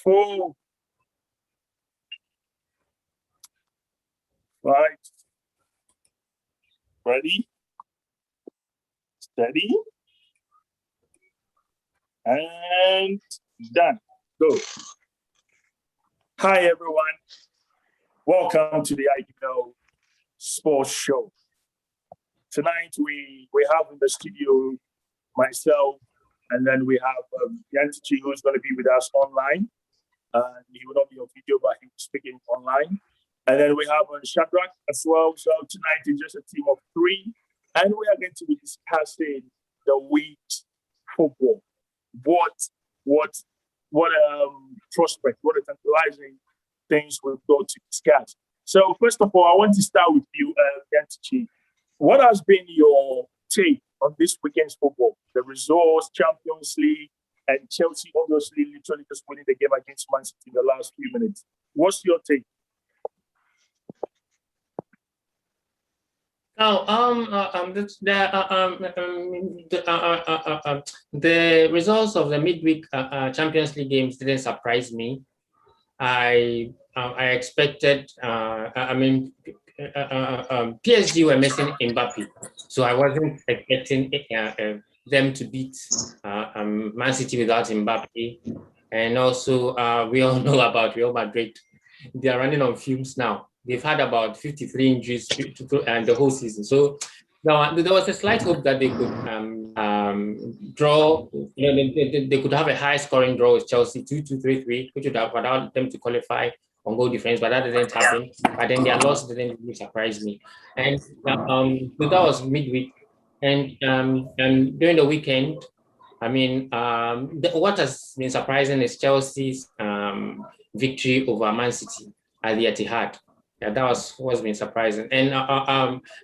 4, 5. Ready, steady, and done. Go. Hi, everyone. Welcome to the iGimel Sports Show. Tonight, we have in the studio myself, and then we have Yantichi, who's going to be with us online. He will not be on video, but he will speaking online. And then we have Shadrach as well. So tonight is just a team of 3. And we are going to be discussing the week's football. What prospect, what tantalizing things we've got to discuss. So first of all, I want to start with you, Yantichi. What has been your take on this weekend's football? The results, Champions League, and Chelsea obviously literally just winning the game against Man City in the last few minutes. What's your take? The results of the midweek Champions League games didn't surprise me. I expected. PSG were missing Mbappe, so I wasn't expecting them to beat Man City without Mbappe. And also, we all know about Real Madrid. They are running on fumes now. They've had about 53 injuries the whole season. So now there was a slight hope that they could draw. They could have a high-scoring draw with Chelsea, 2-2, 3-3, which would have allowed them to qualify on goal difference, but that didn't happen. But then their loss didn't really surprise me. And that was midweek. And during the weekend, what has been surprising is Chelsea's victory over Man City at the Etihad. Yeah, that was what's been surprising. And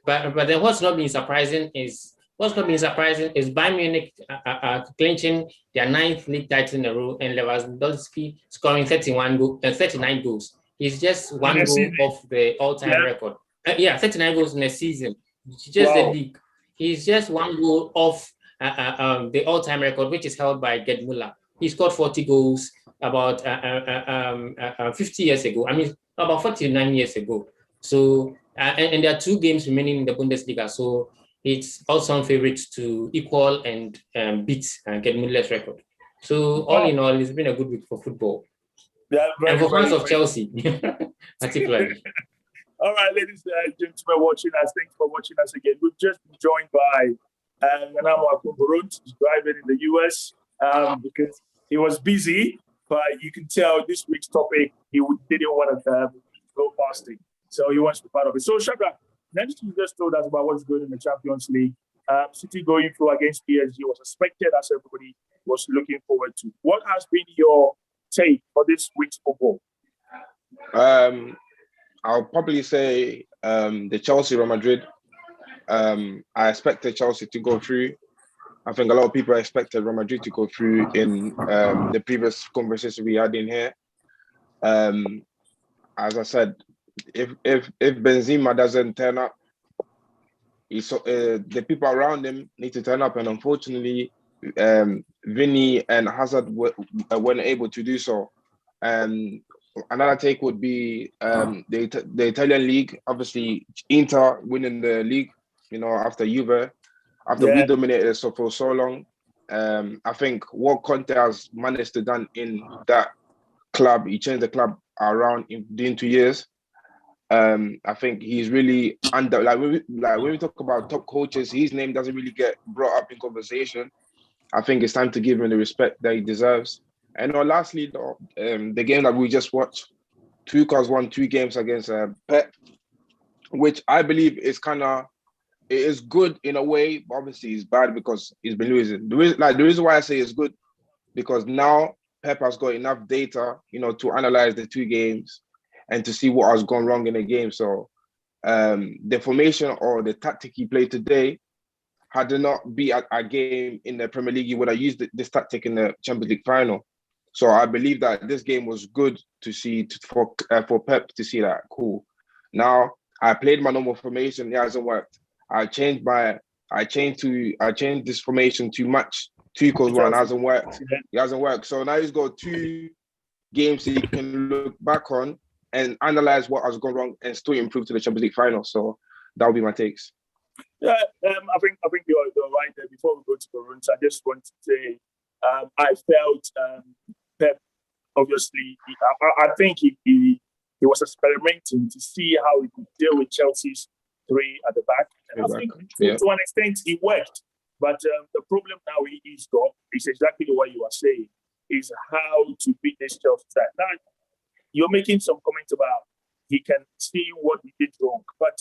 but then what's not been surprising is Bayern Munich clinching their 9th league title in a row, and Lewandowski scoring 39 goals. He's just one goal off the all-time record. 39 goals in a season. Just the league. He's just one goal off the all-time record, which is held by Gerd Müller. He scored 40 goals about 50 years ago. About 49 years ago. So, and there are 2 games remaining in the Bundesliga. So it's also on favorites to equal and beat Gerd Müller's record. So all in all, it's been a good week for football. Yeah, and for fans of Chelsea, particularly. All right, ladies and gentlemen watching us, thanks for watching us again. We've just been joined by Nanaimo Akumburut, who's driving in the US because he was busy. But you can tell this week's topic, he didn't want to go fasting. So he wants to be part of it. So, Shadrach, next you just told us about what's going in the Champions League. City going through against PSG was expected, as everybody was looking forward to. What has been your take for this week's football? I'll probably say the Chelsea Real Madrid. I expected Chelsea to go through. I think a lot of people expected Real Madrid to go through in the previous conversation we had in here. As I said, if Benzema doesn't turn up, the people around him need to turn up, and unfortunately, Vinny and Hazard weren't able to do so. Another take would be the Italian league. Obviously, Inter winning the league. After Juve. After we dominated it for so long, I think what Conte has managed to done in that club, he changed the club around within 2 years. I think he's really under. When we talk about top coaches, his name doesn't really get brought up in conversation. I think it's time to give him the respect that he deserves. And lastly, the game that we just watched, Tuchel's won 2 games against Pep, which I believe is it is good in a way, but obviously it's bad because he's been losing. The reason why I say it's good, because now Pep has got enough data, to analyze the 2 games and to see what has gone wrong in the game. So the formation or the tactic he played today, had it not be a game in the Premier League, he would have used this tactic in the Champions League final. So I believe that this game was good to see for Pep to see that. Cool. Now I played my normal formation. It hasn't worked. I changed this formation to match Tuchel's one. It hasn't worked. So now he's got two games he can look back on and analyze what has gone wrong and still improve to the Champions League final. So that would be my takes. Yeah, I think you're right there. Before we go to the rooms, I just want to say I felt Pep, obviously, I think he was experimenting to see how he could deal with Chelsea's three at the back. And I think to an extent it worked. But the problem now he's got is exactly what you are saying, is how to beat this Chelsea side. Now, you're making some comments about he can see what he did wrong. But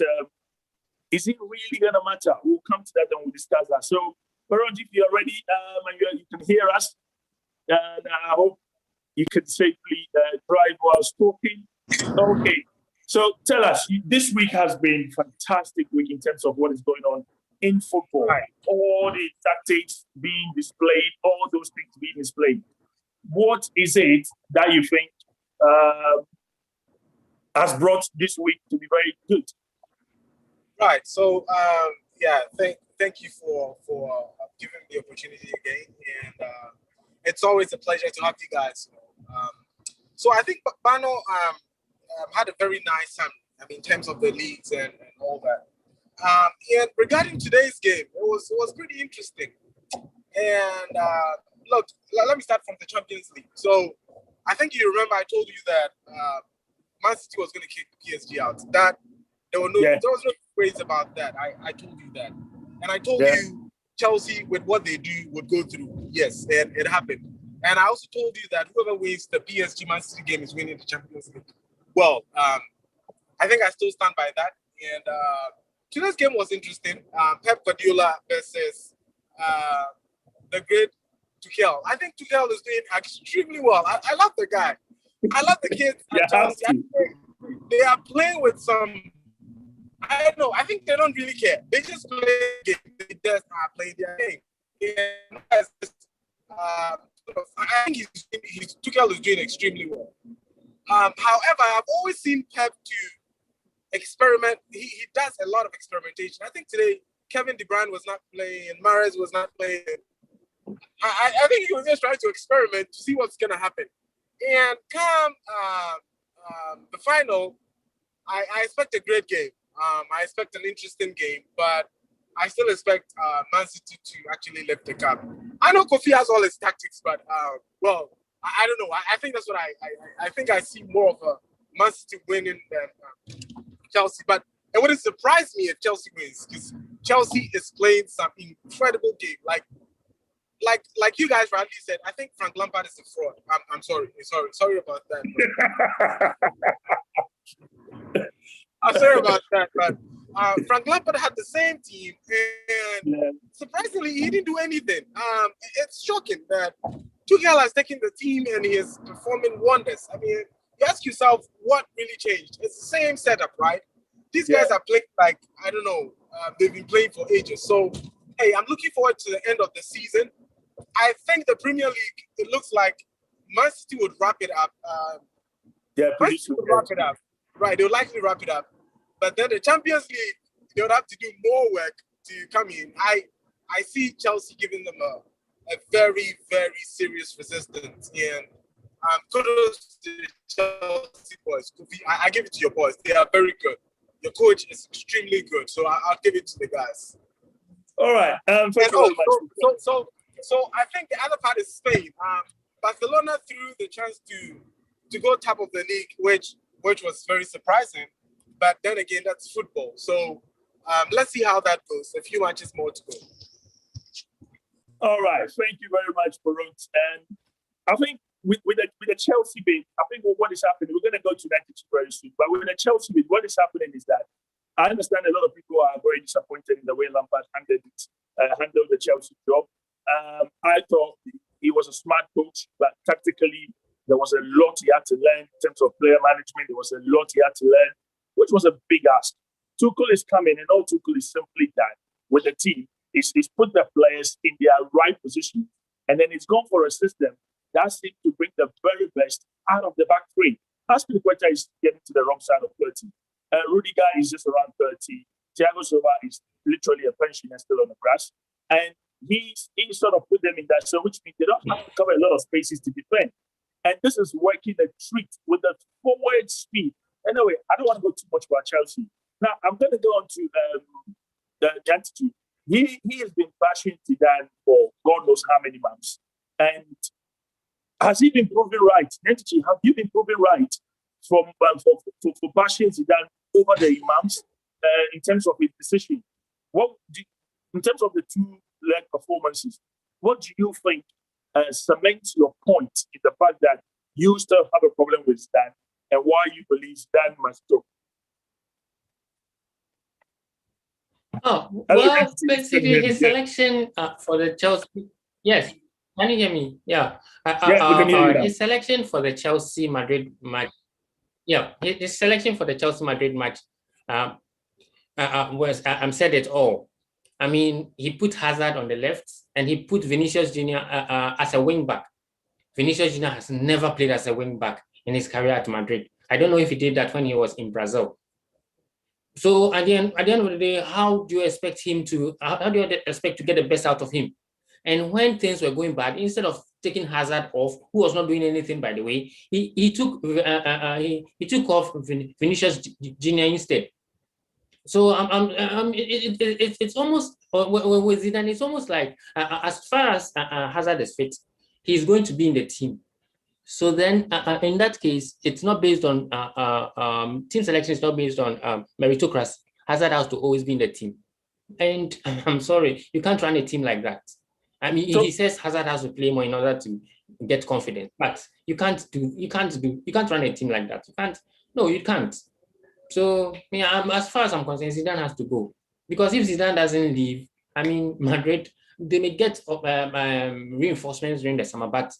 is it really going to matter? We'll come to that and we'll discuss that. So, Baron, if you're ready and you can hear us, and I hope you can safely drive while talking. Okay. So tell us, this week has been a fantastic week in terms of what is going on in football. Right. All the tactics being displayed, all those things being displayed. What is it that you think has brought this week to be very good? Right. So, thank you for giving me the opportunity again. And it's always a pleasure to have you guys. So I think Bano had a very nice time, in terms of the leagues and all that. And regarding today's game, it was pretty interesting. And look, let me start from the Champions League. So I think you remember I told you that Man City was going to kick PSG out. That there was no praise about that. I told you that, and I told you Chelsea with what they do would go through. Yes, and it happened. And I also told you that whoever wins the PSG Man City game is winning the Champions League. Well, I think I still stand by that. And today's game was interesting. Pep Guardiola versus the great Tuchel. I think Tuchel is doing extremely well. I love the guy. I love the kids at Chelsea. They are playing with some. I don't know. I think they don't really care. They just play the game. They just are playing their game. And I think Tuchel is doing extremely well. However, I've always seen Pep to experiment. He does a lot of experimentation. I think today Kevin De Bruyne was not playing, Mahrez was not playing. I think he was just trying to experiment to see what's going to happen. And come the final, I expect a great game. I expect an interesting game, but I still expect Man City to actually lift the cup. I know Kofi has all his tactics, but I don't know. I think that's what I think I see more of a Man City winning than Chelsea. But it wouldn't surprise me if Chelsea wins, because Chelsea is playing some incredible game. Like you guys rightly said, I think Frank Lampard is a fraud. I'm sorry about that. I'm sorry about that, but Frank Lampard had the same team, and surprisingly, he didn't do anything. It's shocking that Tuchel has taken the team and he is performing wonders. I mean, you ask yourself, what really changed? It's the same setup, right? These guys are playing like, I don't know, they've been playing for ages. So, hey, I'm looking forward to the end of the season. I think the Premier League, it looks like Man City would wrap it up. Man City would wrap it up. Right, they'll likely wrap it up. But then the Champions League, they would have to do more work to come in. I see Chelsea giving them a very, very serious resistance. And kudos to the Chelsea boys. I give it to your boys. They are very good. Your coach is extremely good. So I'll give it to the guys. All right. Thank you very much. So I think the other part is Spain. Barcelona threw the chance to go top of the league, which was very surprising. But then again, that's football. So let's see how that goes. A few matches more to go. All right. Thank you very much, Barut. And I think with the Chelsea bid, I think what is happening, we're going to go to that very soon. But with the Chelsea bid, what is happening is that I understand a lot of people are very disappointed in the way Lampard handled the Chelsea job. I thought he was a smart coach, but tactically, there was a lot he had to learn in terms of player management. There was a lot he had to learn, which was a big ask. Tuchel is coming, and all Tuchel is simply done with the team is put the players in their right position, and then he's gone for a system that seems to bring the very best out of the back three. Aspilicueta is getting to the wrong side of 30. Rudiger is just around 30. Thiago Silva is literally a pensioner still on the grass, and he sort of put them in that, so which means they don't have to cover a lot of spaces to defend. And this is working a treat with the forward speed. Anyway, I don't want to go too much about Chelsea. Now, I'm going to go on to the entity. He has been bashing Zidane for God knows how many months. And has he been proven right? Entity, have you been proven right for bashing Zidane over the Imams in terms of his decision? In terms of the two-leg performances, what do you think cements your point in the fact that you still have a problem with Zidane and why you believe Zidane must go? Oh, well, basically his selection for the Chelsea. Yes, can you hear me? Yeah. Yeah, we can hear you now. His selection for the Chelsea Madrid match. Yeah, his selection for the Chelsea Madrid match said it all. I mean, he put Hazard on the left and he put Vinicius Jr. As a wing back. Vinicius Jr. has never played as a wing back in his career at Madrid. I don't know if he did that when he was in Brazil. So at the end of the day, how do you expect him to? How do you expect to get the best out of him? And when things were going bad, instead of taking Hazard off, who was not doing anything, by the way, he took off Vinicius Jr. instead. So it's almost with Zidane, it's almost like as far as Hazard is fit, he's going to be in the team. So then, in that case, it's not based on team selection. Is not based on meritocracy. Hazard has to always be in the team, and I'm sorry, you can't run a team like that. I mean, he says Hazard has to play more in order to get confidence, but you can't run a team like that. You can't. No, you can't. So, yeah, as far as I'm concerned, Zidane has to go, because if Zidane doesn't leave, I mean, Madrid, they may get reinforcements during the summer, but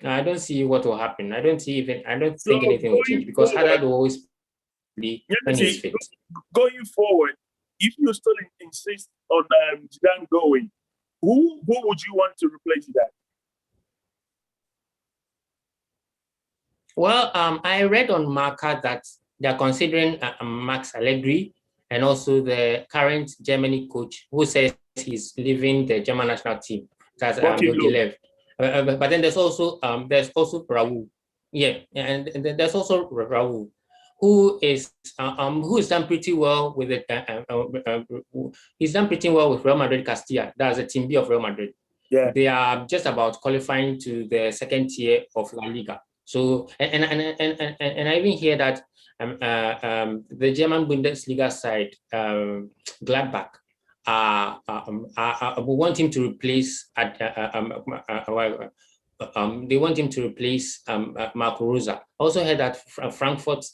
I don't see what will happen. I don't think anything will change, because Hazard will always play when he's fit. Going forward, if you still insist on Zidane going, who would you want to replace Zidane? Well, I read on Marca that they're considering Max Allegri and also the current Germany coach who says he's leaving the German national team. That's Jogi Löw. But then there's also Raul. Yeah, and there's also Raul, who's done pretty well with it. He's done pretty well with Real Madrid Castilla. That's a team B of Real Madrid. Yeah, they are just about qualifying to the second tier of La Liga. So and I even hear that the German Bundesliga side, Gladbach, we want him to replace they want him to replace Marco Rosa. Also heard that Frankfurt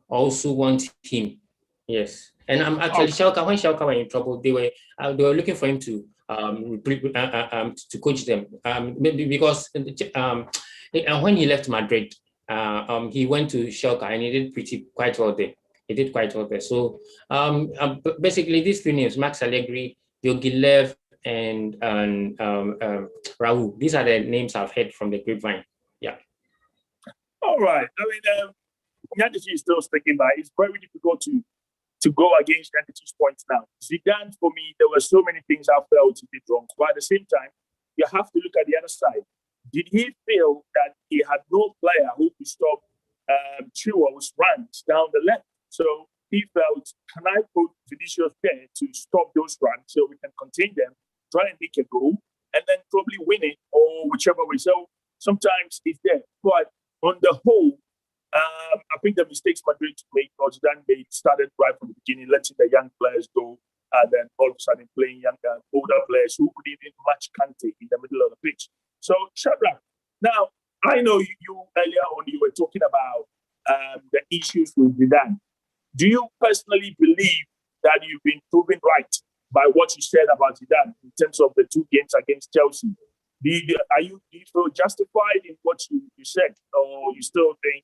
also want him. Yes, and actually Schalke, when Schalke were in trouble, they were looking for him to coach them. Maybe because when he left Madrid, he went to Schalke and he did quite well there. He did quite well there. So basically, these three names: Max Allegri, Jogi Löw, and Raul. These are the names I've heard from the grapevine. Yeah. All right. I mean, Yandechi is still sticking by. It's very difficult to go against Yandechi's points now. Zidane, for me, there were so many things I felt he did wrong. But at the same time, you have to look at the other side. Did he feel that he had no player who could stop Chilwell's runs down the left? So he felt, can I put Vinicius there to stop those runs so we can contain them, try and make a goal, and then probably win it or whichever way. So sometimes it's there. But on the whole, I think the mistakes Madrid made, or Zidane made, started right from the beginning, letting the young players go, and then all of a sudden playing younger, older players who could even match Kante in the middle of the pitch. So, Shadrach, now, I know you earlier on, you were talking about the issues with Zidane. Do you personally believe that you've been proven right by what you said about Zidane in terms of the two games against Chelsea? Do you feel justified in what you said, or you still think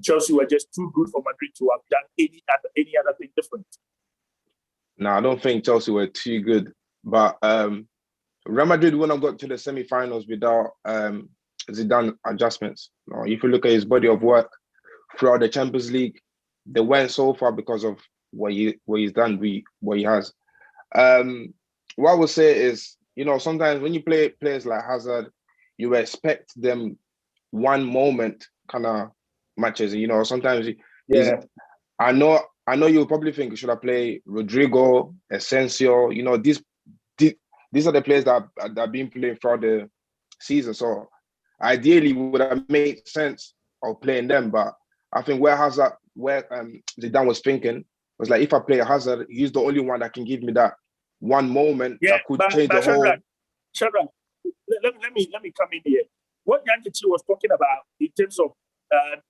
Chelsea were just too good for Madrid to have done any other thing different? No, I don't think Chelsea were too good, but Real Madrid wouldn't have got to the semi-finals without Zidane adjustments. No, if you look at his body of work throughout the Champions League, they went so far because of what he's done, what he has. What I would say is, sometimes when you play players like Hazard, you expect them one moment kind of matches. You know, sometimes Yeah. I know you'll probably think should I play Rodrigo, Asensio? You know, these are the players that are being played throughout the season. So ideally, would have made sense of playing them. But I think where Zidane was thinking was like, if I play Hazard, he's the only one that can give me that one moment that could change the whole. Shadrach, let me come in here. What Yankechi was talking about in terms of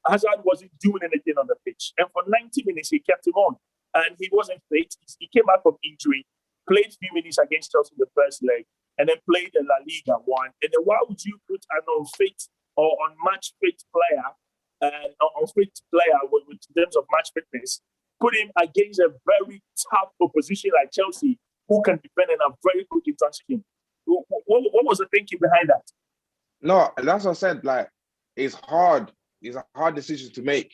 Hazard wasn't doing anything on the pitch, and for 90 minutes he kept him on, and he wasn't fit. He came back from injury, played a few minutes against Chelsea in the first leg, and then played the La Liga one. And then why would you put an unfit or unmatched fit player, unfit player with in terms of match fitness, put him against a very tough opposition like Chelsea, who can defend and are very quick in transition? What was the thinking behind that? No, that's what I said. Like, it's hard. It's a hard decision to make.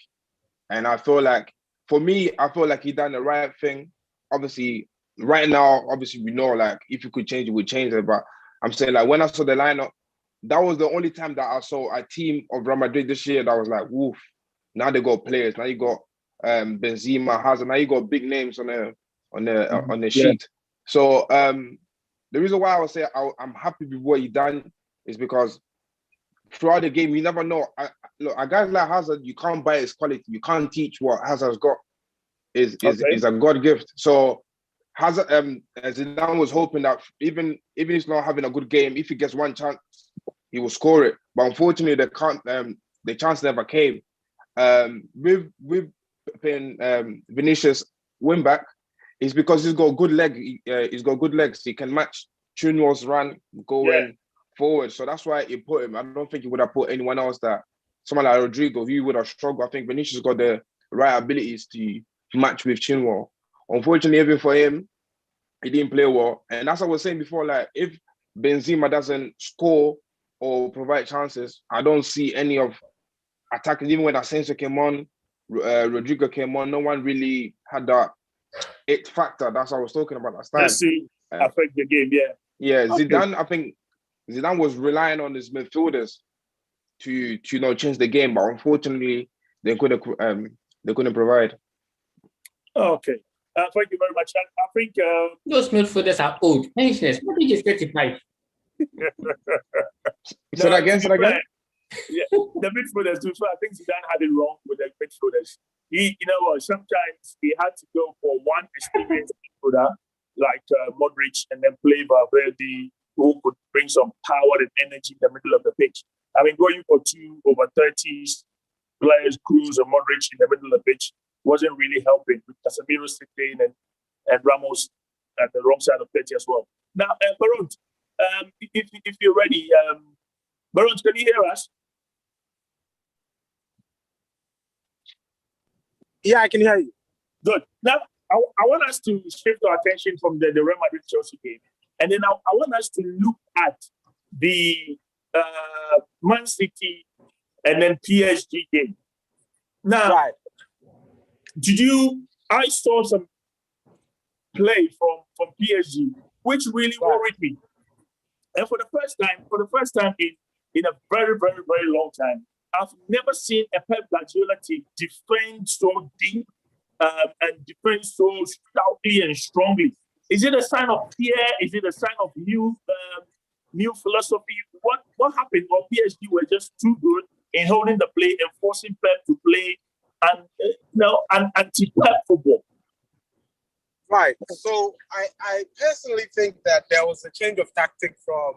And I feel like, for me, I feel like he done the right thing. Obviously, right now, obviously, we know, like, if you could change it, we'd change it. But I'm saying, like, when I saw the lineup, that was the only time that I saw a team of Real Madrid this year that was like, woof. Now they got players. Now you got Benzema, Hazard. Now you got big names on the sheet. So the reason why I would say I'm happy with what he done is because throughout the game, you never know. Look, a guy like Hazard, you can't buy his quality. You can't teach what Hazard's got. Is a God gift. So Hazard, Zidane was hoping that even if he's not having a good game, if he gets one chance, he will score it. But unfortunately, the chance never came. With playing Vinicius wing back, is because he's got good leg. He's got good legs. He can match Chunwo's run going forward. So that's why he put him. I don't think he would have put anyone else that someone like Rodrigo, he would have struggled. I think Vinicius got the right abilities to match with Chunwo. Unfortunately, even for him, he didn't play well. And that's what I was saying before. Like, if Benzema doesn't score or provide chances, I don't see any of attackers. Even when Asensio came on, Rodrigo came on, no one really had that it factor. That's what I was talking about last time. Affect the game, yeah. Okay. Zidane, I think Zidane was relying on his midfielders to change the game, but unfortunately they couldn't provide. Okay, thank you very much. I think those midfielders are old pensioners. What did you say 35? Say that again. Yeah, the midfielders too. So I think Zidane had it wrong with the midfielders. You know what? Sometimes he had to go for one experienced midfielder like Modric, and then play Valverde, who could bring some power and energy in the middle of the pitch. I mean, going for 2 over 30s players, Cruz and Modric in the middle of the pitch wasn't really helping, with Casemiro sitting and Ramos at the wrong side of 30 as well. Now, Baron, if you're ready, Baron, can you hear us? Yeah, I can hear you. Good. Now, I want us to shift our attention from the Real Madrid-Chelsea game. And then I want us to look at the Man City and then PSG game. Now, I saw some play from PSG, which really worried me. And for the first time in a very, very, very long time, I've never seen a Pep Guardiola team defend so deep and defend so stoutly and strongly. Is it a sign of fear? Is it a sign of new philosophy? What happened? Or PSG were just too good in holding the play and forcing Pep to play an anti-Pep football? Right. So I personally think that there was a change of tactic from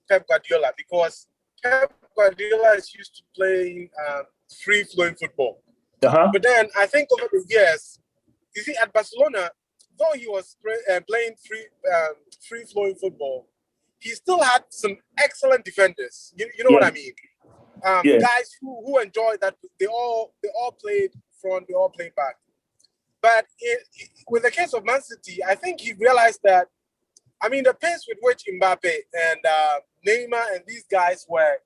Pep Guardiola, because Pep Guardiola is used to playing free-flowing football. But then I think over the years, you see, at Barcelona, though he was playing free-flowing football, he still had some excellent defenders. You know what I mean? Guys who enjoyed that. They all played front, they all played back. But with the case of Man City, I think he realized that, I mean, the pace with which Mbappe and Neymar and these guys were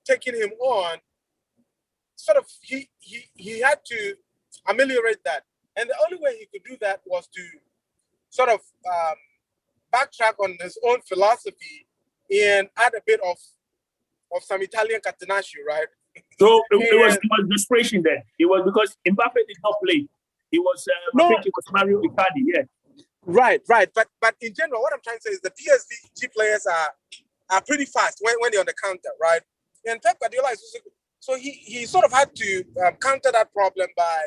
taking him on, sort of, he had to ameliorate that. And the only way he could do that was to sort of backtrack on his own philosophy and add a bit of of some Italian catenaccio, right? So it was desperation then. It was because Mbappe did not play. It was I think it was Mario Icardi, yeah. Right. But in general, what I'm trying to say is the PSG players are pretty fast when they're on the counter, right? And Pep Guardiola is so he sort of had to counter that problem by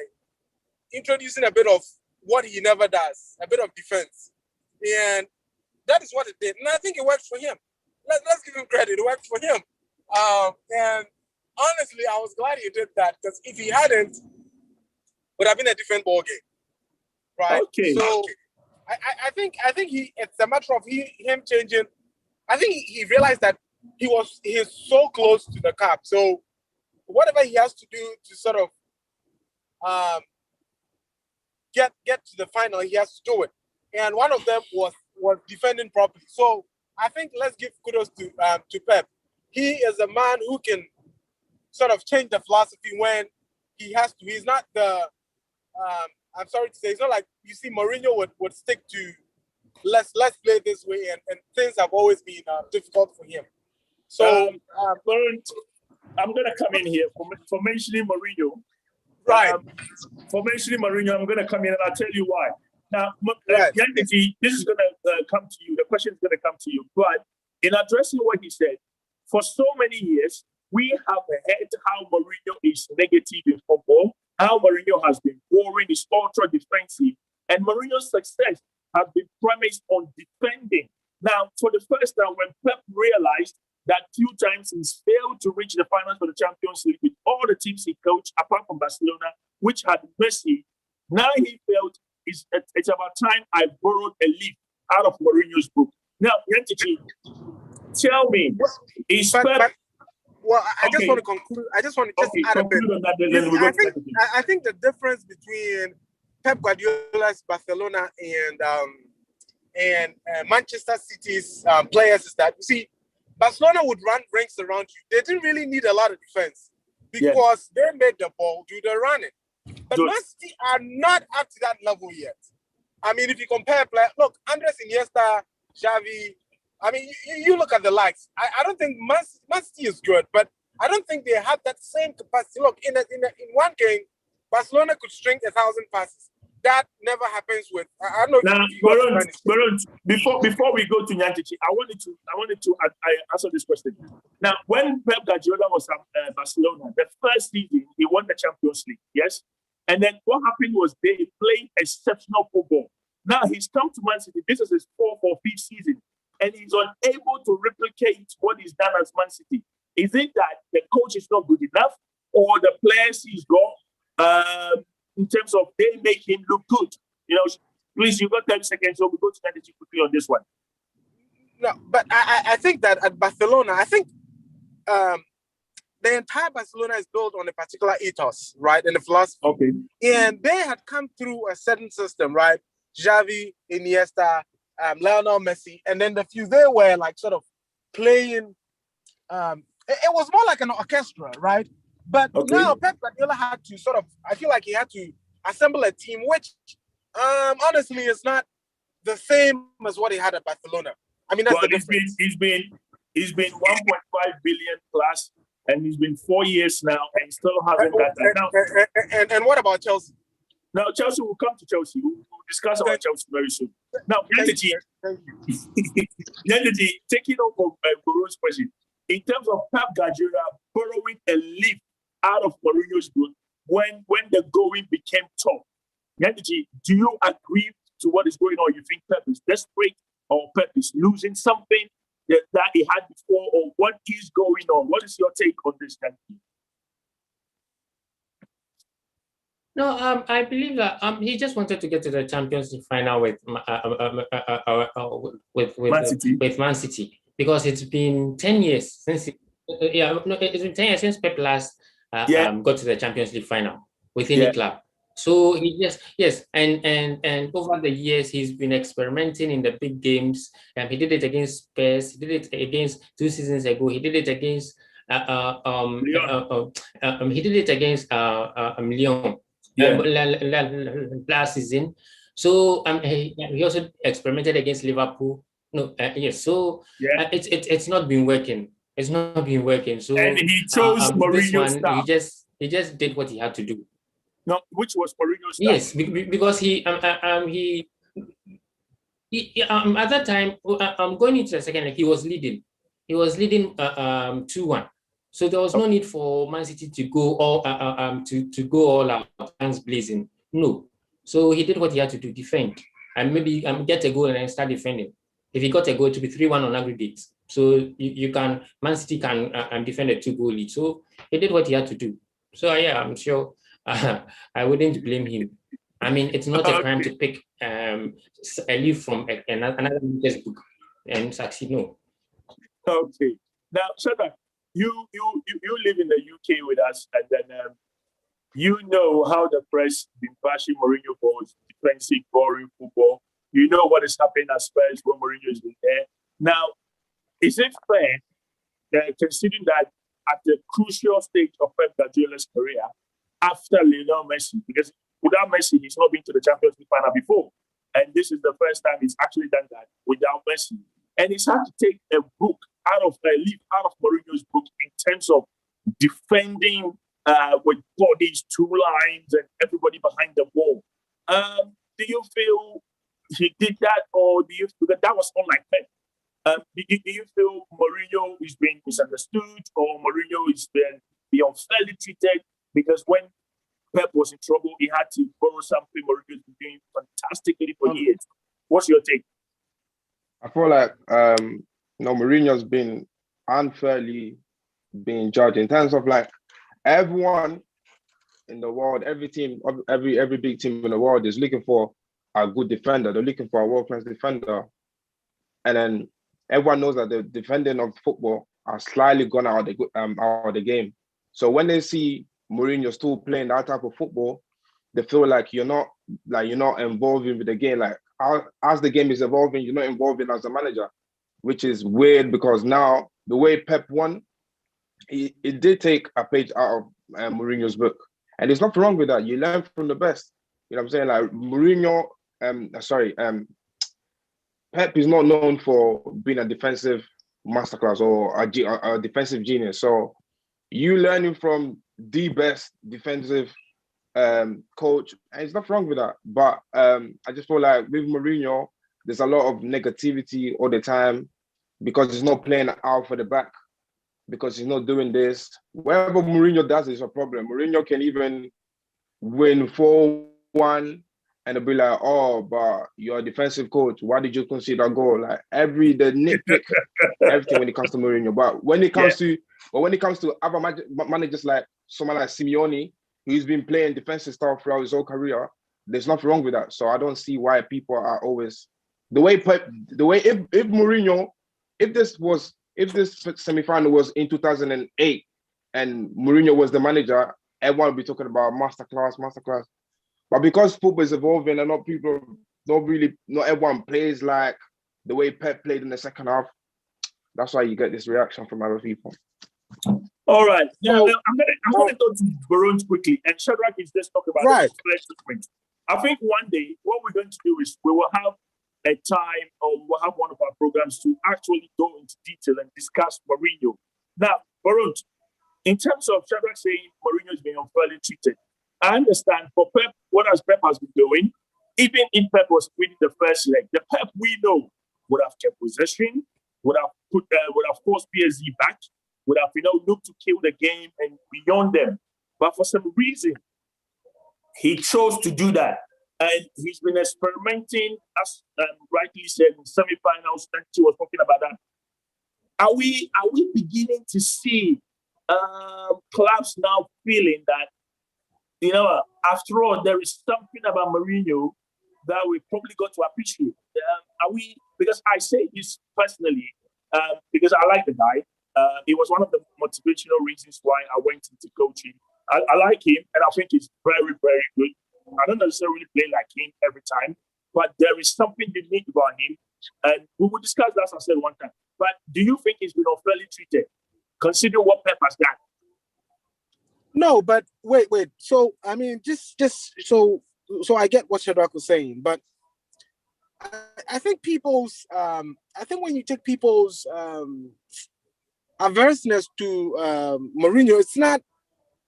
introducing a bit of what he never does, a bit of defense, and that is what it did. And I think it worked for him. Let's give him credit. It worked for him. And honestly, I was glad he did that, because if he hadn't, it would have been a different ball game, right? Okay. So I think it's a matter of him changing. I think he realized that he's so close to the cap. So whatever he has to do to sort of get to the final, he has to do it. And one of them was defending properly. So I think let's give kudos to Pep. He is a man who can sort of change the philosophy when he has to. He's not the I'm sorry to say, it's not like you see Mourinho would stick to let's play this way, and things have always been difficult for him. So I'm gonna come in here for mentioning Mourinho. Right. For mentioning Mourinho, I'm gonna come in and I'll tell you why. Now, Right. Yandeji, this is gonna come to you. The question is gonna come to you. But in addressing what he said, for so many years, we have heard how Mourinho is negative in football, how Mourinho has been boring, is ultra defensive, and Mourinho's success has been premised on defending. Now, for the first time, when Pep realized that few times he's failed to reach the finals for the Champions League with all the teams he coached, apart from Barcelona, which had Messi, now he felt it's about time I borrowed a leaf out of Mourinho's book. Now, Yantichi, tell me, is Pep... Well, I just want to conclude. I just want to add a bit. On that, I think the difference between Pep Guardiola's Barcelona and Manchester City's players is that, you see, Barcelona would run ranks around you. They didn't really need a lot of defense because they made the ball do the running. But Man City are not up to that level yet. I mean, if you compare look, Andres Iniesta, Xavi. I mean, you look at the likes. I don't think Man City is good, but I don't think they have that same capacity. Look, in one game, Barcelona could string 1,000 passes. That never happens with. I don't know. Now, Baron, before we go to Nyantichi, I wanted to answer this question. Now, when Pep Guardiola was at Barcelona, the first season he won the Champions League, yes, and then what happened was they played exceptional football. Now he's come to Man City. This is his 4th or 5th season, and he's unable to replicate what he's done as Man City. Is it that the coach is not good enough, or the players he's got? In terms of they make him look good. You know, please, you've got 10 seconds, so we go to Nandiji quickly on this one. No, but I think that at Barcelona, I think the entire Barcelona is built on a particular ethos, right? And the philosophy. Okay. And they had come through a certain system, right? Xavi, Iniesta, Lionel Messi, and then the few they were like sort of playing. It was more like an orchestra, right? But now Pep Guardiola had to sort of, I feel like he had to assemble a team, which honestly is not the same as what he had at Barcelona. I mean, that's the difference. He's been 1.5 billion plus, and he's been 4 years now, and still hasn't got that. And what about Chelsea? Now, Chelsea will come to Chelsea. We'll discuss about Chelsea very soon. Now, Yandeji, taking over Baron's question, in terms of Pep Guardiola borrowing a leaf out of Mourinho's book when the going became tough. Yandeji, do you agree to what is going on? You think Pep is desperate, or Pep is losing something that he had before, or what is going on? What is your take on this, Yandeji? No, I believe that he just wanted to get to the Champions League final with Man City, because it's been 10 years since it's been 10 years since Pep last got to the Champions League final with any club. So he and over the years he's been experimenting in the big games. He did it against Spurs. He did it against 2 seasons ago. He did it against he did it against Lyon last season. So he also experimented against Liverpool. So it's not been working. It's not been working. So And he chose this Mourinho's one, style. he just did what he had to do. No, which was Mourinho's style. Yes, because at that time, I'm going into the second leg, he was leading. He was leading 2-1. So there was no need for Man City to go all out, guns blazing. No. So he did what he had to do, defend, and maybe get a goal and then start defending. If he got a goal, to be 3-1 on aggregate. So Man City can defend a 2-goal lead. So he did what he had to do. So yeah, I'm sure I wouldn't blame him. I mean, it's not a crime to pick a leaf from another book and succeed. No. Okay. Now, Shadrach, you live in the UK with us, and then you know how the press been bashing Mourinho for defensive, boring football. You know what is happening at Spurs when Mourinho is in there. Now, is it fair that considering that at the crucial stage of Pep Guardiola's career, after Lionel Messi, because without Messi, he's not been to the Champions League final before. And this is the first time he's actually done that without Messi. And he's had to take a leaf out of Mourinho's book in terms of defending with bodies, 2 lines, and everybody behind the ball. Do you feel he did that, or do you feel that was unlike Pep? Do you feel Mourinho is being misunderstood, or Mourinho is being unfairly treated? Because when Pep was in trouble, he had to borrow something Mourinho's been doing fantastically for years. What's your take? I feel like Mourinho's been unfairly being judged in terms of like everyone in the world, every team, every big team in the world is looking for a good defender. They're looking for a world-class defender, and then everyone knows that the defending of football are slightly gone out of the game. So when they see Mourinho still playing that type of football, they feel like you're not involving with the game. Like as the game is evolving, you're not involving as a manager, which is weird because now the way Pep won, it did take a page out of Mourinho's book, and there's nothing wrong with that. You learn from the best. You know what I'm saying? Like Mourinho, Pep is not known for being a defensive masterclass or a defensive genius. So you learning from the best defensive coach, and there's nothing wrong with that. But I just feel like with Mourinho, there's a lot of negativity all the time because he's not playing out for the back, because he's not doing this. Whatever Mourinho does is a problem. Mourinho can even win 4-1 and they'll be like, oh, but you're a defensive coach. Why did you concede a goal? Like the nitpick everything when it comes to Mourinho. But when it comes to other managers like someone like Simeone, who's been playing defensive style throughout his whole career, there's nothing wrong with that. So I don't see why people are always if Mourinho, if this semi-final was in 2008 and Mourinho was the manager, everyone would be talking about masterclass. But because football is evolving and not everyone plays like the way Pep played in the second half, that's why you get this reaction from other people. All right. Now, I'm going to go to Baron quickly, and Shadrach is just talking about the sequence. I think one day what we're going to do is we will have a time, or we'll have one of our programs to actually go into detail and discuss Mourinho. Now, Baron, in terms of Shadrach saying Mourinho is being unfairly treated, I understand for Pep, what Pep has been doing, even if Pep was winning the first leg, the Pep we know would have kept possession, would have forced PSG back, would have looked to kill the game and beyond them. But for some reason, he chose to do that. And he's been experimenting, as rightly said, in semi-finals. He was talking about that. Are we beginning to see clubs now feeling that, after all, there is something about Mourinho that we probably got to appreciate? Because I say this personally, because I like the guy. It was one of the motivational reasons why I went into coaching. I like him, and I think he's very, very good. I don't necessarily play like him every time, but there is something unique about him, and we will discuss that, as I said one time. But do you think he's been unfairly treated, considering what Pep has done? No, but wait. So I mean, just so I get what Shadrach was saying, but I think when you take people's averseness to Mourinho.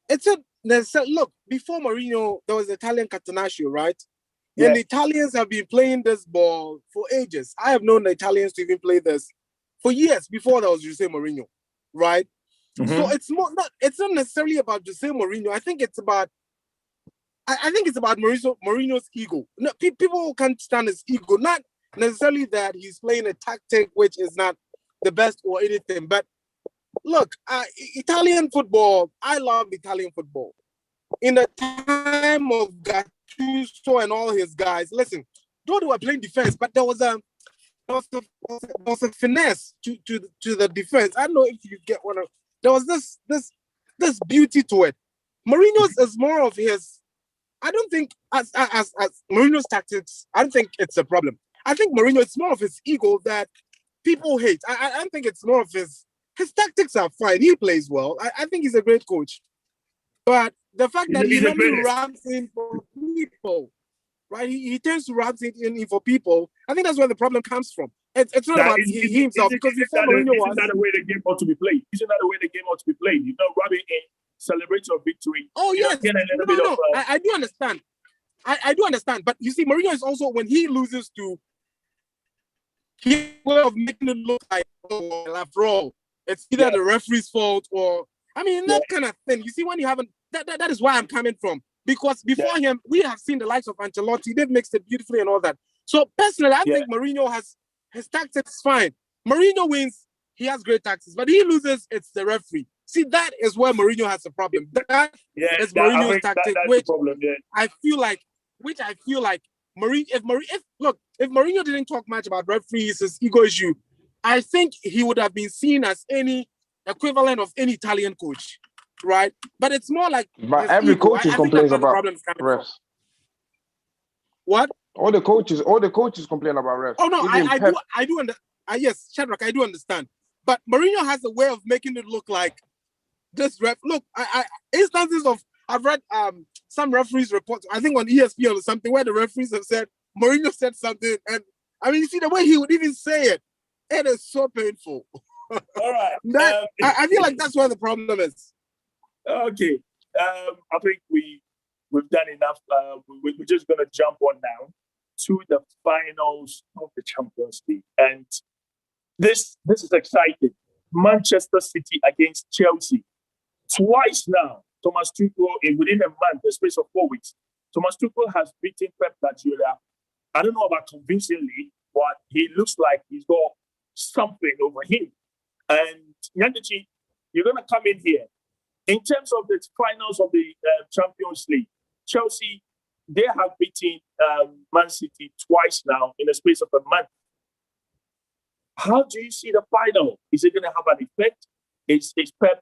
It's a look, before Mourinho, there was Italian Catenaccio, right? Yeah. And the Italians have been playing this ball for ages. I have known the Italians to even play this for years before there was Jose Mourinho, right? So it's not necessarily about Jose Mourinho. I think it's about Mourinho's ego. No, people can't stand his ego. Not necessarily that he's playing a tactic which is not the best or anything. But look, Italian football, I love Italian football. In the time of Gattuso and all his guys, listen, though they were playing defense, but there was a finesse to the defense. I don't know if you get one of. There was this beauty to it. Mourinho's is more of his. I don't think as Mourinho's tactics, I don't think it's a problem. I think Mourinho, it's more of his ego that people hate. I don't think it's more of his tactics are fine. He plays well. I think he's a great coach. But the fact that he normally rams in for people, right? He tends to ram in for people. I think that's where the problem comes from. It's not about himself, because before Mourinho was. Isn't that the way the game ought to be played? Isn't that the way the game ought to be played? You know, rubbing in, celebrate your victory. Oh, yes. I do understand. I do understand. But you see, Mourinho is also, when he loses to, his way of making it look like, oh, after all, it's either the referee's fault or, I mean, that kind of thing. You see, when you haven't, that is where I'm coming from. Because before him, we have seen the likes of Ancelotti. They've mixed it beautifully and all that. So personally, I think Mourinho has his tactics fine. Mourinho wins, he has great tactics. But he loses, it's the referee. See, that is where Mourinho has a problem. That is Mourinho's tactic, which I feel like Mourinho, if Mourinho didn't talk much about referees, his ego issue, I think he would have been seen as any equivalent of any Italian coach, right? But it's more like, but every coach complains about refs. What? All the coaches complain about refs. Oh no, I do understand. Yes, Shadrach, I do understand. But Mourinho has a way of making it look like this ref. Look, instances of, I've read some referees reports, I think on ESPN or something, where the referees have said Mourinho said something, and I mean, you see the way he would even say it. It is so painful. All right. I feel like that's where the problem is. Okay. I think we've done enough. We're just going to jump on now to the finals of the Champions League. And this is exciting. Manchester City against Chelsea. Twice now, Thomas Tuchel, within a month, the space of 4 weeks, Thomas Tuchel has beaten Pep Guardiola. I don't know about convincingly, but he looks like he's got something over him. And Nyandichi, you're going to come in here. In terms of the finals of the Champions League, Chelsea, they have beaten Man City twice now in the space of a month. How do you see the final? Is it going to have an effect?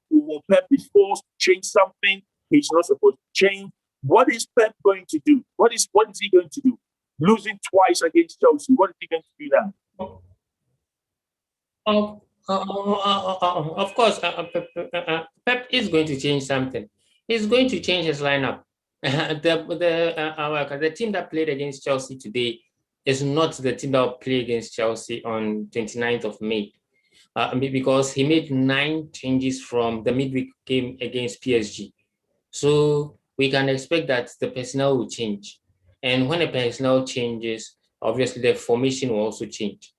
Will Pep be forced to change something he's not supposed to change? What is Pep going to do? What is he going to do? Losing twice against Chelsea, what is he going to do now? Of course, Pep is going to change something. He's going to change his lineup. The team that played against Chelsea today is not the team that will play against Chelsea on 29th of May. Because he made 9 changes from the midweek game against PSG. So we can expect that the personnel will change. And when the personnel changes, obviously the formation will also change.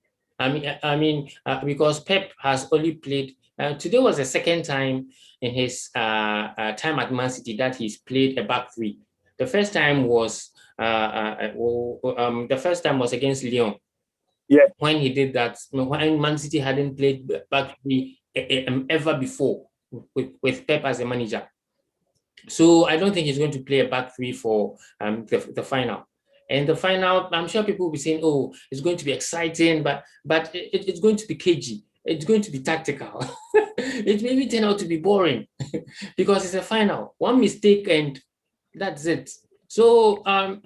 Because Pep has only played, today was the second time in his time at Man City that he's played a back three. The first time was against Lyon. Yeah. When he did that, when Man City hadn't played back three ever before with Pep as a manager. So I don't think he's going to play a back three for the final. And the final, I'm sure people will be saying, oh, it's going to be exciting, but it's going to be cagey. It's going to be tactical. It may turn out to be boring because it's a final. One mistake and that's it. So fine.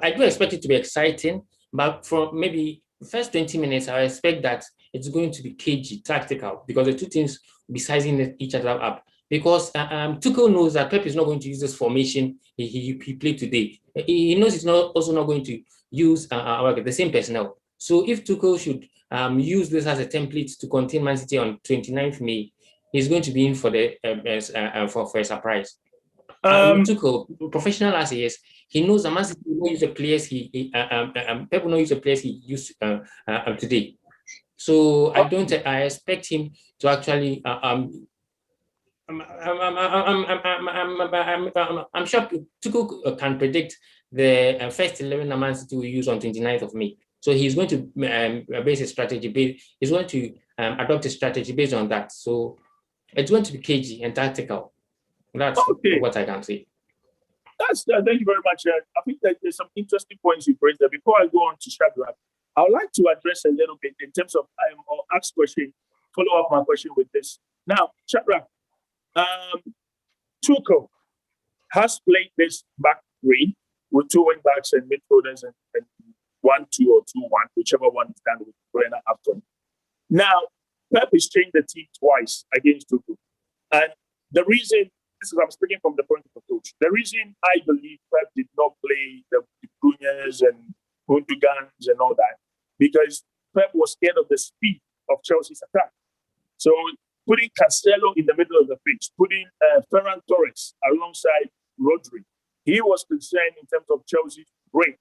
I do expect it to be exciting, but for maybe the first 20 minutes, I expect that it's going to be cagey, tactical, because the two teams will be sizing each other up. Because Tuchel knows that Pep is not going to use this formation he played today. He knows he's also not going to use the same personnel. So if Tuchel should use this as a template to contain Man City on 29th May, he's going to be in for the for a surprise. Tuchel, professional as he is, he knows that Man City will not use the players Pep will not use the players he used today. So I expect him to actually I'm sure Tuchel can predict the first 11 Man City will use on 29th of May. So he's going to base his strategy. He's going to adopt a strategy based on that. So it's going to be cagey and tactical. That's what I can say. That's thank you very much. I think that there's some interesting points you raised there. Before I go on to Shadrach, I would like to address a little bit in terms of or ask question, follow up my question with this. Now, Shadrach, Tuchel has played this back three with two wing backs and midfielders and 1-2 or 2-1, whichever one is done with Brenner Upton. Now, Pep has changed the team twice against Tuchel. And the reason, this is I'm speaking from the point of the coach, the reason I believe Pep did not play the Cunhas and Gundogans and all that, because Pep was scared of the speed of Chelsea's attack. So putting Cancelo in the middle of the pitch, putting Ferran Torres alongside Rodri, he was concerned in terms of Chelsea's break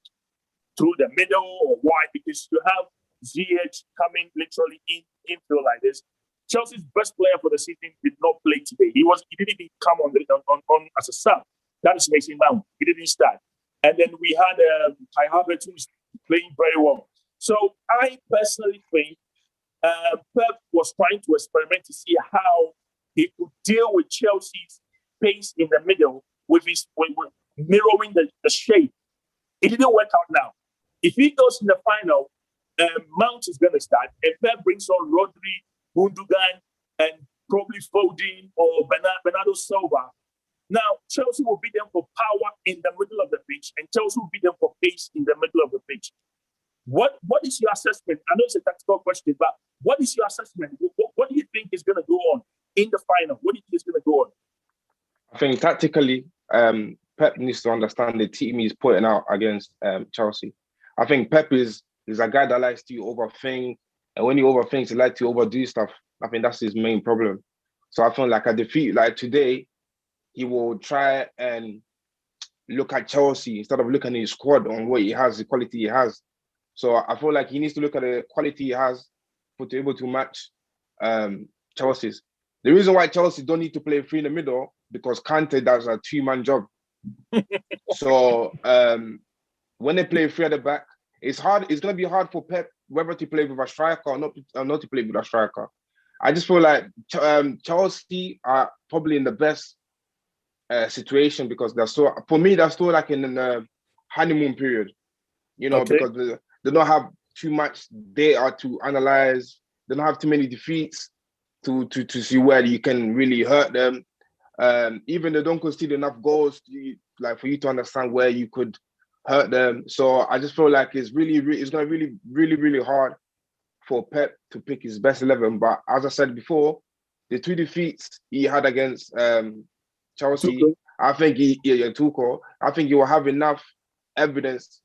through the middle or wide, because you have ZH coming literally infield like this. Chelsea's best player for the season did not play today. He didn't even come on as a sub. That is Mason Mount. He didn't start. And then we had Kai Havertz, who's playing very well. So I personally think Pep was trying to experiment to see how he could deal with Chelsea's pace in the middle with mirroring the shape. It didn't work out now. If he goes in the final, Mount is going to start, and Pep brings on Rodri, Gundogan, and probably Foden or Bernardo Silva. Now, Chelsea will beat them for power in the middle of the pitch, and Chelsea will beat them for pace in the middle of the pitch. What is your assessment? I know it's a tactical question, but what is your assessment? What do you think is going to go on in the final? What do you think is going to go on? I think tactically, Pep needs to understand the team he's putting out against Chelsea. I think Pep is a guy that likes to overthink, and when he overthinks, he likes to overdo stuff. I think that's his main problem. So I feel like a defeat like today, he will try and look at Chelsea instead of looking at his squad on what he has, the quality he has. So I feel like he needs to look at the quality he has to be able to match Chelsea's. The reason why Chelsea don't need to play three in the middle, because Kante does a two-man job. So when they play three at the back, it's hard. It's going to be hard for Pep whether to play with a striker or not to play with a striker. I just feel like Chelsea are probably in the best situation because they're still, for me, they're still like in the honeymoon period, because they don't have too much data to analyze. They don't have too many defeats to see where you can really hurt them. Even they don't concede enough goals for you to understand where you could hurt them. So I just feel like it's going to be really hard for Pep to pick his best 11. But as I said before, the two defeats he had against Chelsea, Tuchel. I think Tuchel. I think he will have enough evidence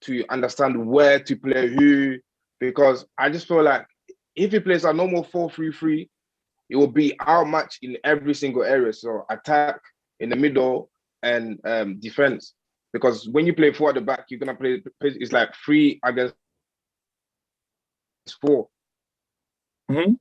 to understand where to play who, because I just feel like if he plays a normal 4-3-3, it will be outmatched in every single area. So attack in the middle and defense. Because when you play four at the back, you're gonna play. It's like 3 against 4. Mm-hmm.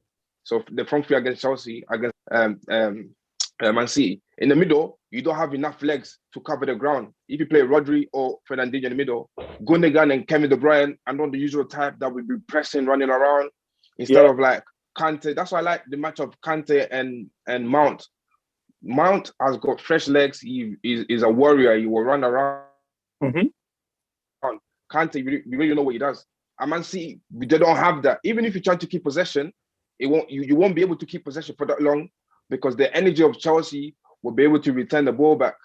So the front 3 against Chelsea, against Man City. In the middle, you don't have enough legs to cover the ground. If you play Rodri or Fernandinho in the middle, Gundogan and Kevin De Bruyne are not the usual type that will be pressing, running around instead of like Kante. That's why I like the match of Kante and Mount. Mount has got fresh legs. He is a warrior. He will run around. Mm-hmm. Kante, you really know what he does. And Man City, they don't have that. Even if you try to keep possession, you won't be able to keep possession for that long because the energy of Chelsea will be able to return the ball back.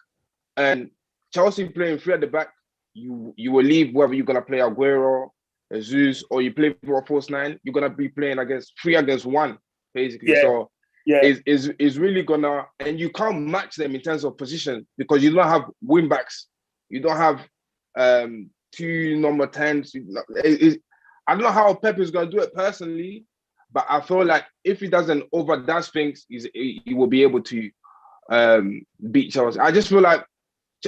And Chelsea playing 3 at the back, you will leave whether you're gonna play Aguero, Jesus, or you play for a false 9. You're gonna be playing against 3 against 1, basically. Yeah. So is really gonna, and you can't match them in terms of position because you don't have wing backs. You don't have 2 number 10s. I don't know how Pep is going to do it personally, but I feel like if he doesn't overdoes things, he will be able to beat Chelsea. I just feel like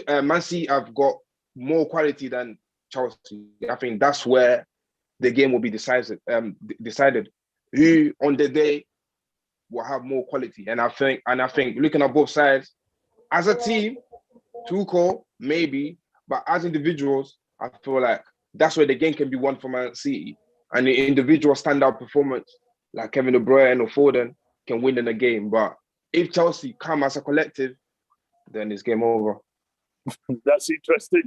Man City have got more quality than Chelsea. I think that's where the game will be decided. Decided who on the day will have more quality. And I think looking at both sides, as a team, Tuchel maybe, but as individuals, I feel like that's where the game can be won for Man City. And the individual standout performance, like Kevin De Bruyne or Foden, can win in a game. But if Chelsea come as a collective, then it's game over. That's interesting.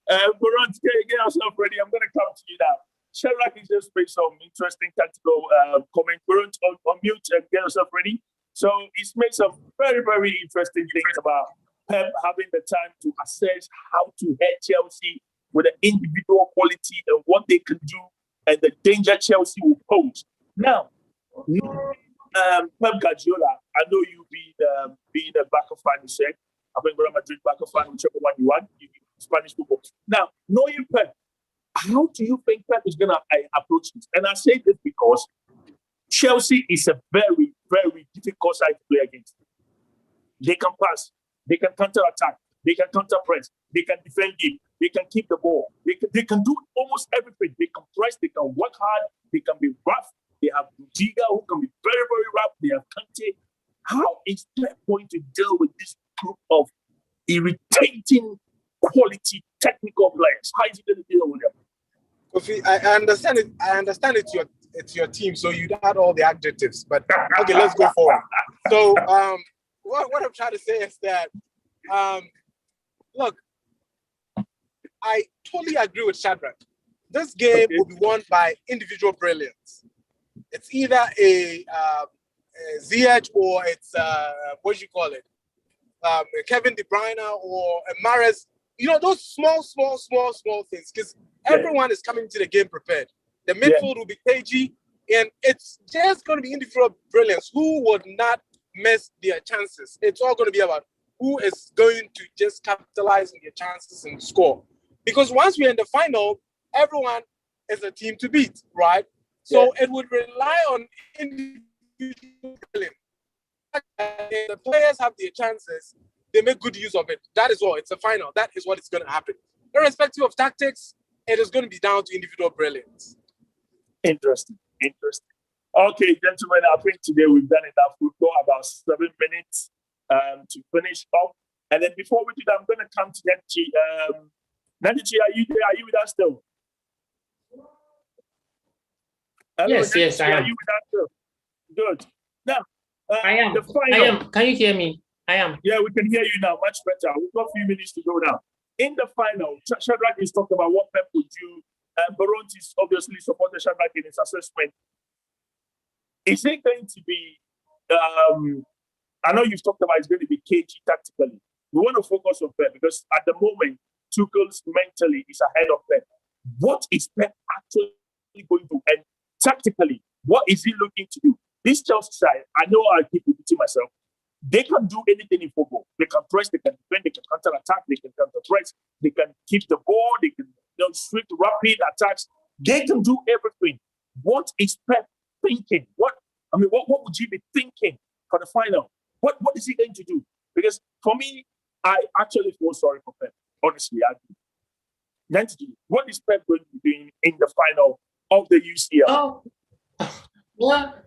Baron, get yourself ready. I'm going to come to you now. Shadrach is just made some interesting tactical comment. Baron, on mute and get yourself ready. So he's made some very, very interesting things about Pep having the time to assess how to head Chelsea with the individual quality and what they can do and the danger Chelsea will pose. Now, Pep Guardiola, I know you being a Barca fan, you said. I think Real Madrid Barca fan, whichever one you want, Spanish football. Now, knowing Pep, how do you think Pep is going to approach this? And I say this because Chelsea is a very, very difficult side to play against. They can pass, they can counter-attack, they can counter-press, they can defend deep, they can keep the ball, they can do almost everything. They can press, they can work hard, they can be rough. They have Rudiger, who can be very, very rough. They have Kante. How is Pep going to deal with this group of irritating quality technical players? How is he going to deal with them? Kofi, I understand it. I understand it's your team, so you'd add all the adjectives. But okay, let's go forward. So what I'm trying to say is that look, I totally agree with Shadrach. This game will be won by individual brilliance. It's either a Ziyech or it's what do you call it? Kevin De Bruyne or Mahrez. You know, those small things, because everyone is coming to the game prepared. The midfield will be cagey, and it's just going to be individual brilliance. Who would not miss their chances? It's all going to be about who is going to just capitalize on their chances and score. Because once we're in the final, everyone is a team to beat, right? So it would rely on individual brilliance. If the players have their chances, they make good use of it. That is all. It's a final. That is what is going to happen. Irrespective of tactics, it is going to be down to individual brilliance. Interesting. Okay, gentlemen, I think today we've done enough. We've got about 7 minutes to finish off. And then before we do that, I'm going to come to Nanchi. Nanchi, are you there? Are you with us still? Hello, yes, Nanchi, I am. Are you with us still? Good. Now, I am. The final. I am. Can you hear me? I am. Yeah, we can hear you now. Much better. We've got a few minutes to go now. In the final, Shadrach is talked about what Pep would do. Baron is obviously supported Shadrach in his assessment. Is it going to be, I know you've talked about it's going to be cagey tactically. We want to focus on Pep because at the moment, Tuchel's mentally is ahead of Pep. What is Pep actually going to, and tactically, what is he looking to do? This Chelsea side, I know I keep repeating myself, they can do anything in football. They can press, they can defend, they can counter-attack, they can counter-press, they can keep the ball, they can swift, rapid attacks. They can do everything. What is Pep thinking? What would you be thinking for the final? What is he going to do? Because for me, I actually feel sorry for Pep. Honestly, I do. Nancy, what is Pep going to be doing in the final of the UCL? Not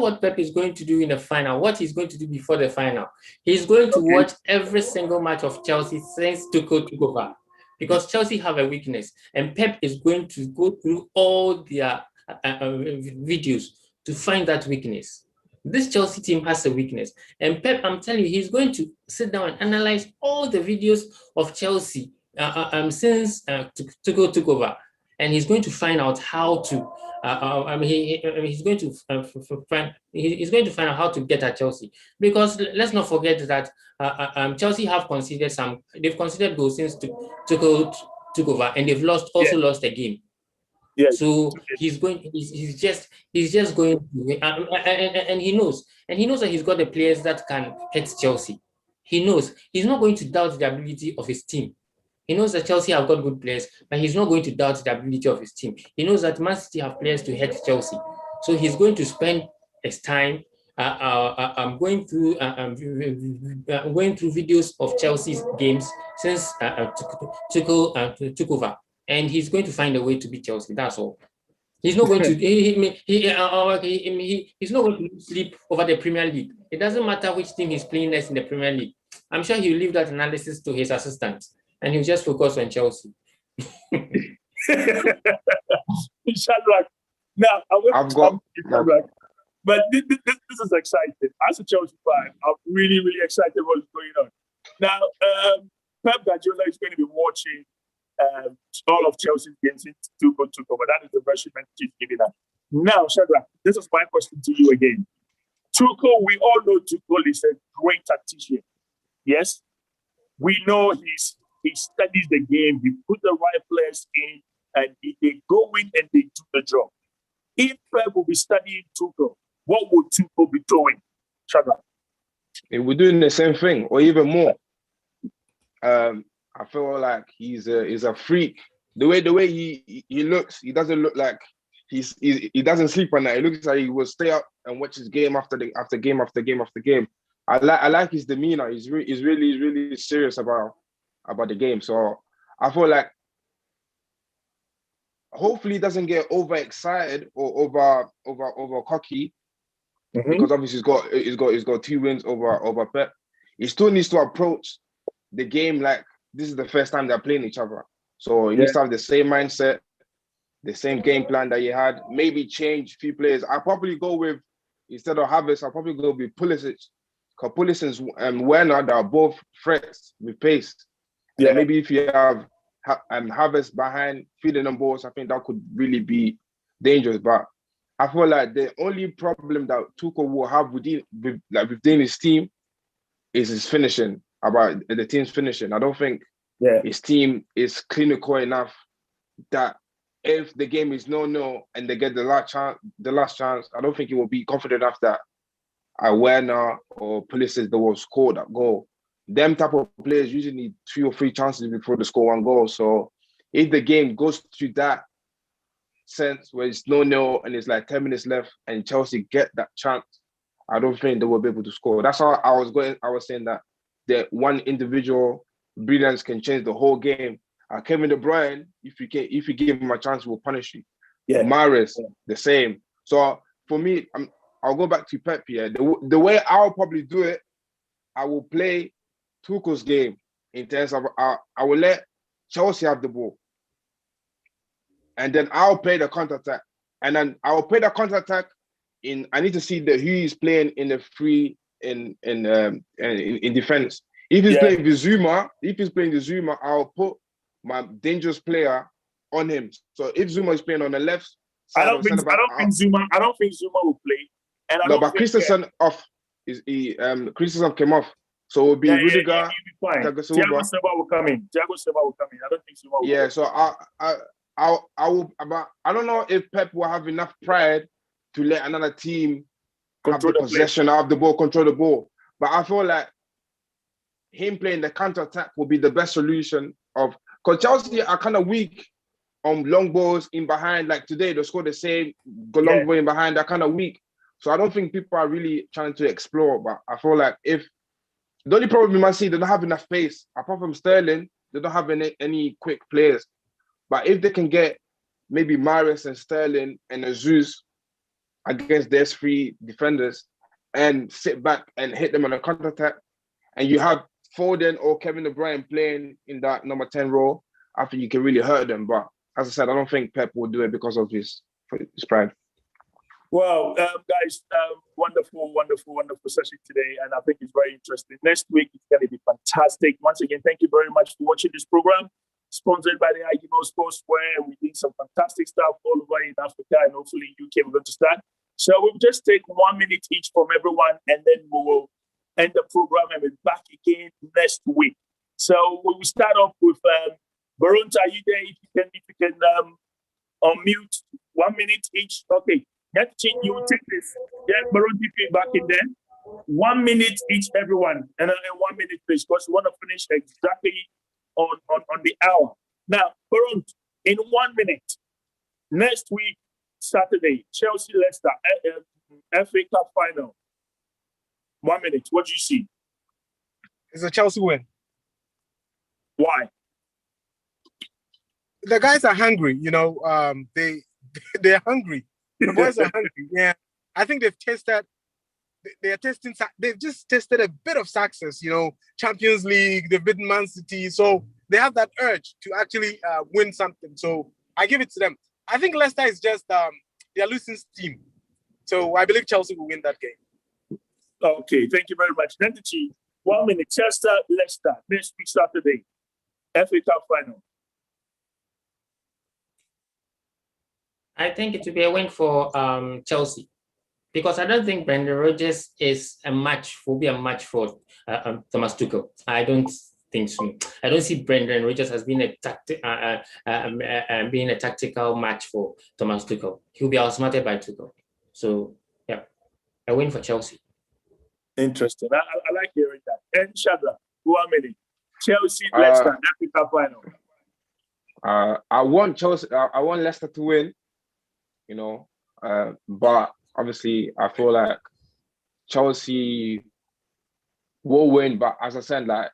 what Pep is going to do in the final. What he's going to do before the final. He's going to watch every single match of Chelsea since Tuchel took over. Because Chelsea have a weakness. And Pep is going to go through all their videos to find that weakness. This Chelsea team has a weakness. And Pep, I'm telling you, he's going to sit down and analyze all the videos of Chelsea since Tuchel took over. And he's going to find out how to he's going to find out how to get at Chelsea, because let's not forget that Chelsea have conceded goals since Tuchel took over, and they've lost a game. Yeah. So he's just going to, and he knows that he's got the players that can hit Chelsea. He knows he's not going to doubt the ability of his team. He knows that Chelsea have got good players, but he's not going to doubt the ability of his team. He knows that Man City have players to head Chelsea. So he's going to spend his time going through videos of Chelsea's games since took over, and he's going to find a way to beat Chelsea. That's all. He's not going to he's not going to sleep over the Premier League. It doesn't matter which team he's playing next in the Premier League. I'm sure he'll leave that analysis to his assistant, and he'll just focus on Chelsea. Shadrach. Now, I've got. But this is exciting. As a Chelsea fan, I'm really, really excited what's going on. Now, Pep Guardiola is going to be watching all of Chelsea's games in Tuchel took over. That is the version that he's giving us. Now, Shadrach, this is my question to you again. Tuchel, we all know Tuchel is a great tactician. Yes? We know he studies the game, he put the right players in, and they go in and they do the job. If Pep will be studying Tuchel, what would Tuchel be doing, Shadrach? We're doing the same thing, or even more. I feel like he's a freak. The way he looks, he doesn't look like he doesn't sleep at night. It looks like he will stay up and watch his game after game. I like his demeanor. He's really serious about the game. So I feel like hopefully he doesn't get overexcited or over cocky, because obviously he's got 2 wins over Pep. He still needs to approach the game like this is the first time they're playing each other. So he needs to have the same mindset, the same game plan that he had. Maybe change a few players. I'll probably go with, instead of Havertz, I'll probably go with Pulisic. Because Pulisic and Werner, they are both threats with pace. Yeah. And maybe if you have Havertz behind feeding them balls, I think that could really be dangerous. But I feel like the only problem that Tuchel will have within his team is his finishing, about the team's finishing. I don't think his team is clinical enough that if the game is 0-0 and they get the last chance, I don't think he will be confident enough that Werner or Pulisic that will score that goal. Them type of players usually need 2 or 3 chances before they score 1 goal. So if the game goes to that sense where it's 0-0 and it's like 10 minutes left and Chelsea get that chance, I don't think they will be able to score. That's how I was saying that the one individual brilliance can change the whole game. Kevin De Bruyne, if you give him a chance, will punish you. Yeah. Mahrez, the same. So for me, I'll go back to Pep here. The way I'll probably do it, I will play Tuchel's game in terms of I will let Chelsea have the ball, and then I'll play the counter-attack. And then I'll play the counter-attack I need to see who he's playing in the free in defense. If he's playing the Zuma, I'll put my dangerous player on him. So if Zuma is playing on the left side, I don't think Zuma will play. And but Christensen off. Christensen came off. So it will be Rudiger. Thiago Silva will come in. I don't think Zuma will play. So I will. But I don't know if Pep will have enough pride to let another team have the possession of the ball, control the ball. But I feel like him playing the counter-attack will be the best solution because Chelsea are kind of weak on long balls in behind. Like today, they scored the same, go long ball in behind, they're kind of weak. So I don't think people are really trying to explore. But I feel like the only problem you might see, they don't have enough pace. Apart from Sterling, they don't have any quick players. But if they can get maybe Mahrez and Sterling and Jesus against their 3 defenders and sit back and hit them on a counter-attack, and you have Foden or Kevin De Bruyne playing in that number 10 role, I think you can really hurt them. But as I said, I don't think Pep will do it because of his pride. Well, guys, wonderful session today, and I think it's very interesting. Next week, it's going to be fantastic. Once again, thank you very much for watching this program, sponsored by the iGimel Sports, where we did some fantastic stuff all over in Africa and hopefully in UK. We're going to start. So we'll just take 1 minute each from everyone, and then we will end the program and we'll be back again next week. So we will start off with Barunta. Are you there? If you can unmute 1 minute each. Okay. You will take this. Yeah, Barunta, if back in there. 1 minute each, everyone. And 1 minute, please, because we want to finish exactly on the hour. Now, Baron, in 1 minute, next week, Saturday, Chelsea Leicester, FA Cup final. 1 minute, what do you see? It's a Chelsea win. Why? The guys are hungry, they're hungry. The boys are hungry. Yeah, I think they've just tested a bit of success, Champions League, they've beaten Man City, so they have that urge to actually win something. So I give it to them. I think Leicester is just they're losing steam. So I believe Chelsea will win that game. Okay, thank you very much. Nantichi, 1 minute. Chelsea Leicester next week Saturday, FA Cup final. I think it will be a win for Chelsea, because I don't think Brendan Rodgers will be a match for Thomas Tuchel. I don't think so. I don't see Brendan Rodgers as being a tactical match for Thomas Tuchel. He'll be outsmarted by Tuchel. So yeah, a win for Chelsea. Interesting. I like hearing that. And Shadrach, 1 minute. Chelsea Leicester FA Cup final. I want Chelsea. I want Leicester to win. But obviously I feel like Chelsea will win. But as I said, like,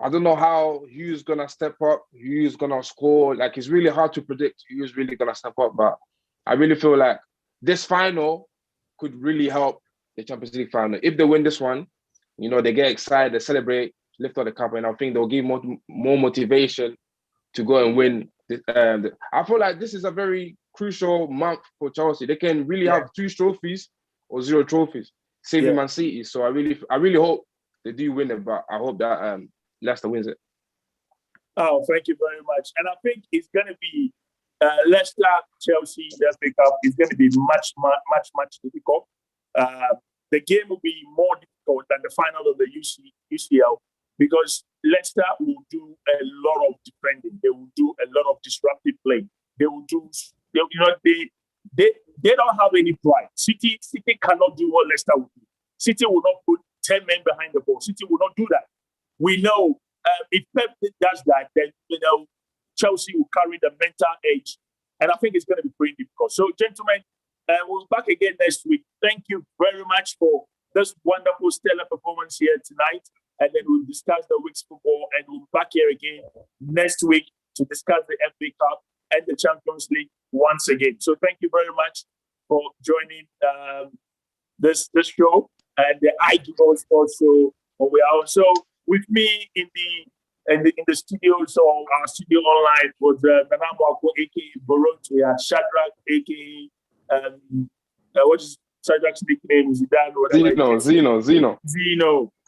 I don't know how who's gonna step up, who's gonna score. Like, it's really hard to predict who's really gonna step up. But I really feel like this final could really help the Champions League final. If they win this one, they get excited, they celebrate, lift up the cup, and I think they'll give more motivation to go and win. I feel like this is a very crucial month for Chelsea. They can really have 2 trophies or 0 trophies, saving Man City. So I really hope they do win it, but I hope that Leicester wins it. Oh, thank you very much. And I think it's going to be Leicester, Chelsea, the FA Cup is going to be much difficult. The game will be more difficult than the final of the UCL, because Leicester will do a lot of defending. They will do a lot of disruptive play. They will do, they don't have any pride. City cannot do what Leicester will do. City will not put 10 men behind the ball. City will not do that. We know if Pep does that, then Chelsea will carry the mental edge, and I think it's going to be pretty difficult. So, gentlemen, we'll be back again next week. Thank you very much for this wonderful stellar performance here tonight, and then we'll discuss the week's football, and we'll be back here again next week to discuss the FA Cup and the Champions League once again. So, thank you very much for joining this show and the iGimel Sports Show. We are also with me in the studio, so our studio online was Nanamwako, aka Boronto, Shadrach, aka what is Shadrach's nickname? Zeno.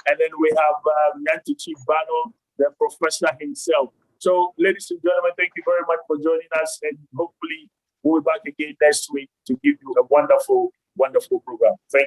And then we have Nyantichi Bano, the professor himself. So, ladies and gentlemen, thank you very much for joining us, and hopefully we'll be back again next week to give you a wonderful, wonderful program. Thank you.